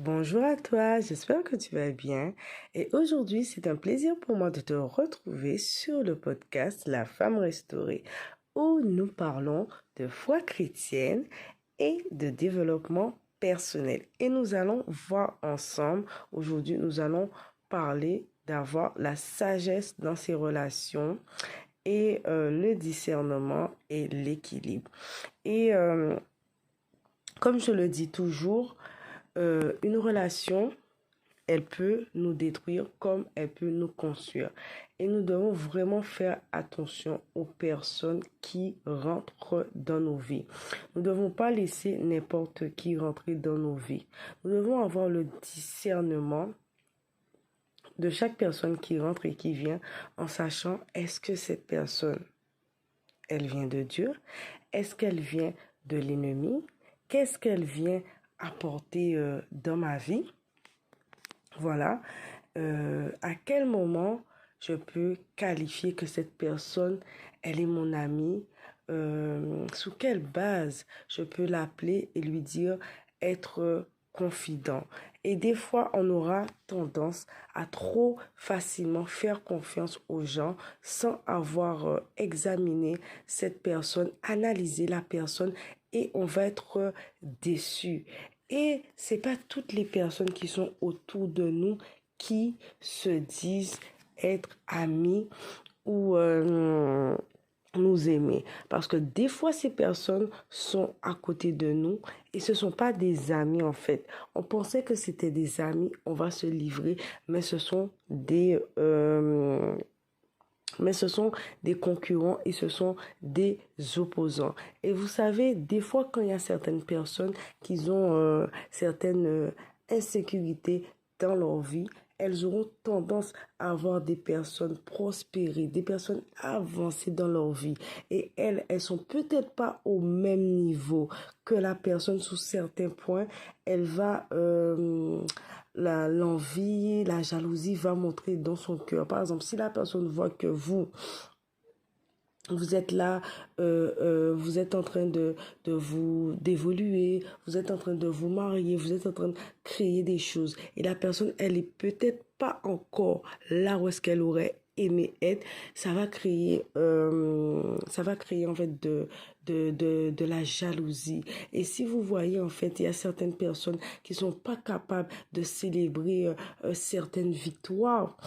Bonjour à toi, j'espère que tu vas bien. Et aujourd'hui, c'est un plaisir pour moi de te retrouver sur le podcast La Femme Restaurée, où nous parlons de foi chrétienne et de développement personnel. Et nous allons voir ensemble, aujourd'hui, nous allons parler d'avoir la sagesse dans ses relations et le discernement et l'équilibre. Et comme je le dis toujours, une relation, elle peut nous détruire comme elle peut nous construire. Et nous devons vraiment faire attention aux personnes qui rentrent dans nos vies. Nous ne devons pas laisser n'importe qui rentrer dans nos vies. Nous devons avoir le discernement de chaque personne qui rentre et qui vient en sachant est-ce que cette personne, elle vient de Dieu? Est-ce qu'elle vient de l'ennemi? Qu'est-ce qu'elle vient apporter dans ma vie? Voilà. À quel moment je peux qualifier que cette personne, elle est mon amie? Sous quelle base je peux l'appeler et lui dire être confident? Et des fois, on aura tendance à trop facilement faire confiance aux gens sans avoir examiné cette personne, analysé la personne et on va être déçu. Et c'est pas toutes les personnes qui sont autour de nous qui se disent être amis ou nous aimer. Parce que des fois, ces personnes sont à côté de nous et ce ne sont pas des amis en fait. On pensait que c'était des amis, on va se livrer, mais ce sont des concurrents et ce sont des opposants. Et vous savez, des fois, quand il y a certaines personnes qui ont certaines insécurités dans leur vie, elles auront tendance à avoir des personnes prospérées, des personnes avancées dans leur vie. Et elles sont peut-être pas au même niveau que la personne sous certains points. Elle va l'envie, la jalousie va montrer dans son cœur. Par exemple, si la personne voit que vous êtes là, vous êtes en train d'évoluer, vous êtes en train de vous marier, vous êtes en train de créer des choses. Et la personne, elle est peut-être pas encore là où est-ce qu'elle aurait aimé être. Ça va créer en fait de la jalousie. Et si vous voyez, en fait, il y a certaines personnes qui sont pas capables de célébrer certaines victoires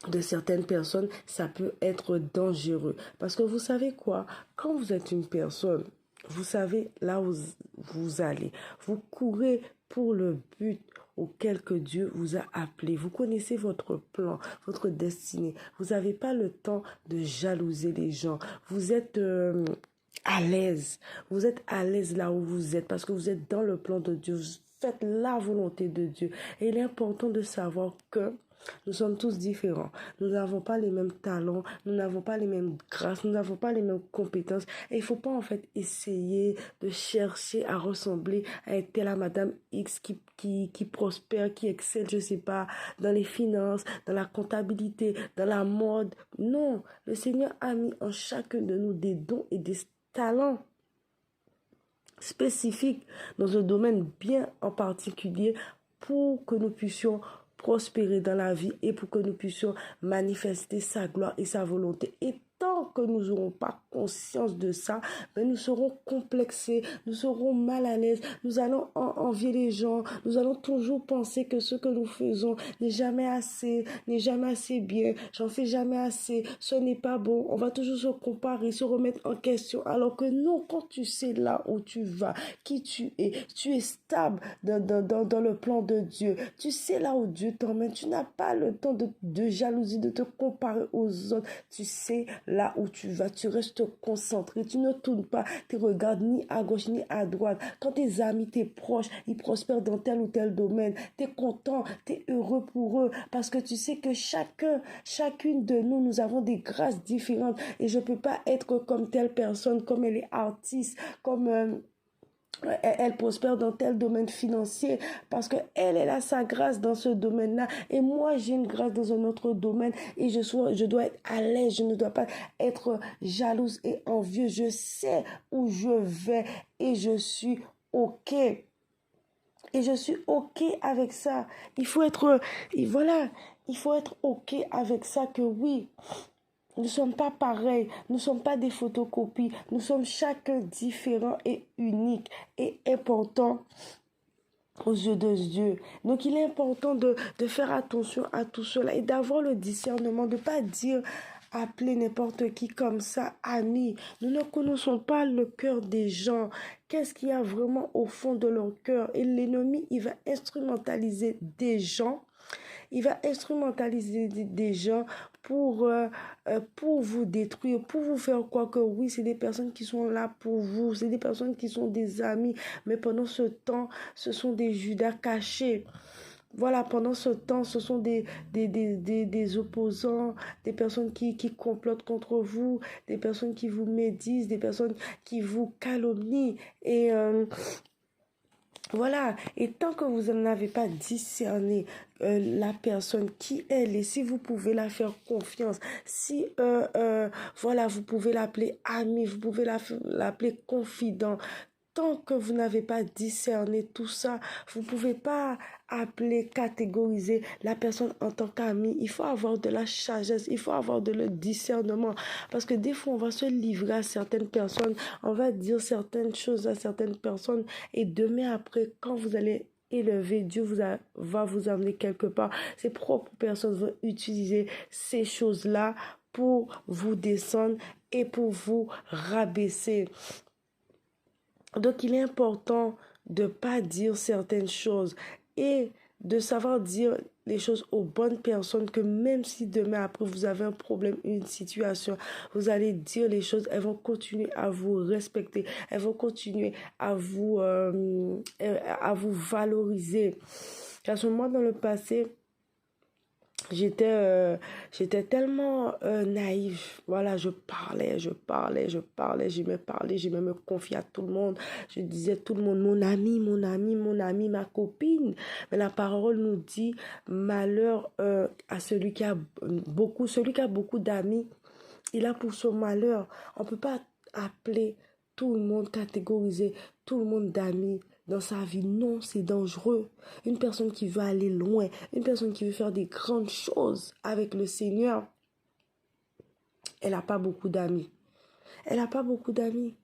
de certaines personnes, ça peut être dangereux. Parce que vous savez quoi? Quand vous êtes une personne, vous savez là où vous allez. Vous courez pour le but auquel que Dieu vous a appelé. Vous connaissez votre plan, votre destinée. Vous n'avez pas le temps de jalouser les gens. Vous êtes à l'aise. Vous êtes à l'aise là où vous êtes parce que vous êtes dans le plan de Dieu. Vous faites la volonté de Dieu. Et il est important de savoir que nous sommes tous différents. Nous n'avons pas les mêmes talents, nous n'avons pas les mêmes grâces, nous n'avons pas les mêmes compétences. Et il ne faut pas en fait essayer de chercher à ressembler à telle à Madame X qui prospère, qui excelle, je ne sais pas, dans les finances, dans la comptabilité, dans la mode. Non, le Seigneur a mis en chacun de nous des dons et des talents spécifiques dans un domaine bien en particulier pour que nous puissions prospérer dans la vie et pour que nous puissions manifester sa gloire et sa volonté. Et tant que nous n'aurons pas conscience de ça, ben nous serons complexés, nous serons mal à l'aise, nous allons envier les gens, nous allons toujours penser que ce que nous faisons n'est jamais assez bien, j'en fais jamais assez, ce n'est pas bon, on va toujours se comparer, se remettre en question, alors que non, quand tu sais là où tu vas, qui tu es stable dans le plan de Dieu, tu sais là où Dieu t'emmène, tu n'as pas le temps de jalousie, de te comparer aux autres, tu sais là où tu vas, tu restes concentré, tu ne tournes pas tes regards ni à gauche ni à droite. Quand tes amis, tes proches, ils prospèrent dans tel ou tel domaine, tu es content, tu es heureux pour eux parce que tu sais que chacune de nous, nous avons des grâces différentes et je ne peux pas être comme telle personne, comme elle est artiste, comme elle prospère dans tel domaine financier parce que elle a sa grâce dans ce domaine-là et moi j'ai une grâce dans un autre domaine et je dois être à l'aise, je ne dois pas être jalouse et envieuse. Je sais où je vais et je suis OK. Et je suis OK avec ça. Il faut être, voilà, il faut être OK avec ça que oui, nous ne sommes pas pareils, nous ne sommes pas des photocopies, nous sommes chacun différents et uniques et importants aux yeux de Dieu. Donc il est important de faire attention à tout cela et d'avoir le discernement, de ne pas dire appeler n'importe qui comme ça, ami. Nous ne connaissons pas le cœur des gens. Qu'est-ce qu'il y a vraiment au fond de leur cœur? Et l'ennemi, il va instrumentaliser des gens. Il va instrumentaliser des gens pour vous détruire, pour vous faire croire que oui, c'est des personnes qui sont là pour vous, c'est des personnes qui sont des amis, mais pendant ce temps, ce sont des Judas cachés. Voilà, pendant ce temps, ce sont des opposants, des personnes qui complotent contre vous, des personnes qui vous médisent, des personnes qui vous calomnient. Et voilà, et tant que vous n'avez pas discerné la personne qui elle est, si vous pouvez la faire confiance, si voilà, vous pouvez l'appeler ami, vous pouvez l'appeler confident, tant que vous n'avez pas discerné tout ça, vous ne pouvez pas appeler, catégoriser la personne en tant qu'ami. Il faut avoir de la sagesse, il faut avoir de le discernement. Parce que des fois, on va se livrer à certaines personnes, on va dire certaines choses à certaines personnes. Et demain après, quand vous allez élever, Dieu va vous amener quelque part. Ses propres personnes vont utiliser ces choses-là pour vous descendre et pour vous rabaisser. Donc, il est important de ne pas dire certaines choses et de savoir dire les choses aux bonnes personnes, que même si demain après vous avez un problème, une situation, vous allez dire les choses, elles vont continuer à vous respecter, elles vont continuer à vous valoriser. Car moi, dans le passé, j'étais tellement naïve. Voilà, j'aimais me confier à tout le monde. Je disais tout le monde, mon ami, ma copine. Mais la parole nous dit, malheur à celui qui a beaucoup d'amis, il a pour son malheur. On ne peut pas appeler tout le monde, catégoriser tout le monde d'amis dans sa vie. Non, c'est dangereux. Une personne qui veut aller loin, une personne qui veut faire des grandes choses avec le Seigneur, elle n'a pas beaucoup d'amis. Elle n'a pas beaucoup d'amis.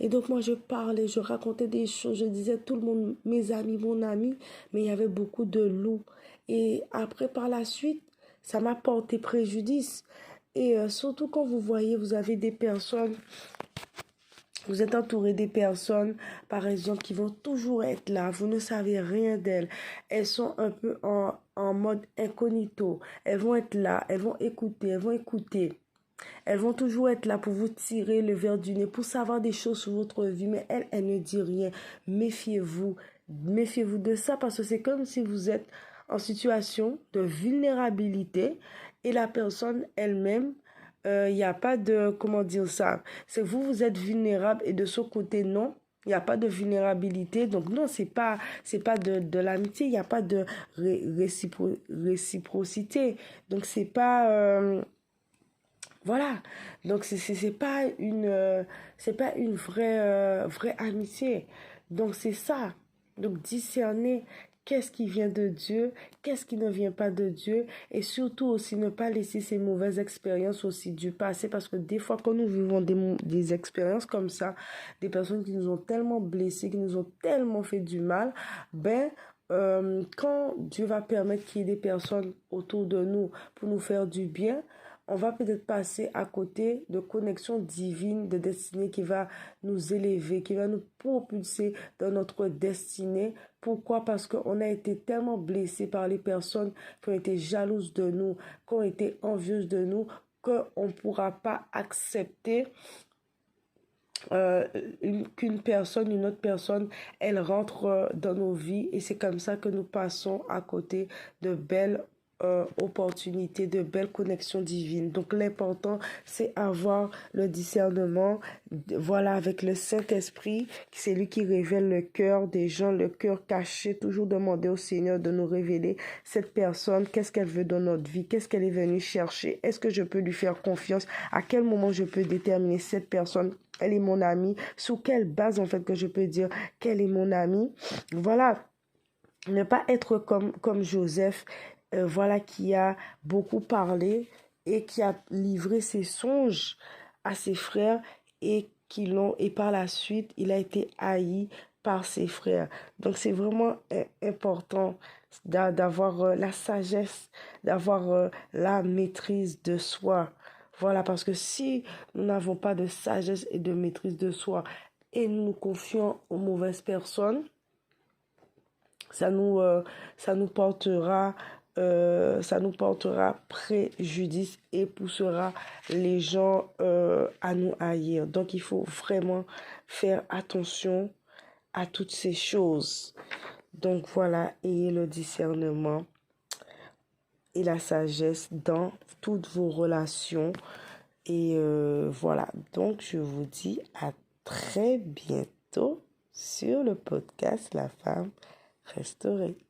Et donc moi je parlais, je racontais des choses, je disais tout le monde, mes amis, mon ami, mais il y avait beaucoup de loups. Et après par la suite, ça m'a porté préjudice. Et surtout quand vous voyez, vous avez des personnes, vous êtes entouré des personnes, par exemple, qui vont toujours être là. Vous ne savez rien d'elles. Elles sont un peu en mode incognito. Elles vont être là, elles vont écouter. Elles vont toujours être là pour vous tirer le verre du nez, pour savoir des choses sur votre vie. Mais elle ne dit rien. Méfiez-vous. Méfiez-vous de ça parce que c'est comme si vous êtes en situation de vulnérabilité et la personne elle-même, il n'y a pas de, comment dire ça, c'est que vous êtes vulnérable et de ce côté, non, il n'y a pas de vulnérabilité. Donc non, c'est pas de l'amitié, il n'y a pas de réciprocité. Donc c'est pas, voilà. Donc c'est pas une vraie amitié. Donc c'est ça. Donc discerner qu'est-ce qui vient de Dieu, qu'est-ce qui ne vient pas de Dieu, et surtout aussi ne pas laisser ces mauvaises expériences aussi du passé, parce que des fois quand nous vivons des expériences comme ça, des personnes qui nous ont tellement blessés, qui nous ont tellement fait du mal, quand Dieu va permettre qu'il y ait des personnes autour de nous pour nous faire du bien, on va peut-être passer à côté de connexion divine, de destinée qui va nous élever, qui va nous propulser dans notre destinée. Pourquoi? Parce qu'on a été tellement blessés par les personnes qui ont été jalouses de nous, qui ont été envieuses de nous, qu'on ne pourra pas accepter une autre personne, elle rentre dans nos vies, et c'est comme ça que nous passons à côté de belles opportunités, de belles connexions divines. Donc l'important, c'est avoir le discernement, voilà, avec le Saint-Esprit, c'est lui qui révèle le cœur des gens, le cœur caché. Toujours demander au Seigneur de nous révéler cette personne, qu'est-ce qu'elle veut dans notre vie, qu'est-ce qu'elle est venue chercher, est-ce que je peux lui faire confiance, à quel moment je peux déterminer cette personne, elle est mon amie, sous quelle base en fait que je peux dire qu'elle est mon amie. Voilà. Ne pas être comme Joseph, voilà, qui a beaucoup parlé et qui a livré ses songes à ses frères et par la suite, il a été haï par ses frères. Donc, c'est vraiment important d'avoir la sagesse, d'avoir la maîtrise de soi. Voilà, parce que si nous n'avons pas de sagesse et de maîtrise de soi et nous nous confions aux mauvaises personnes, ça nous, euh, ça nous portera, ça nous portera préjudice et poussera les gens à nous haïr. Donc, il faut vraiment faire attention à toutes ces choses. Donc, voilà, ayez le discernement et la sagesse dans toutes vos relations. Et voilà, donc je vous dis à très bientôt sur le podcast La Femme Restaurée.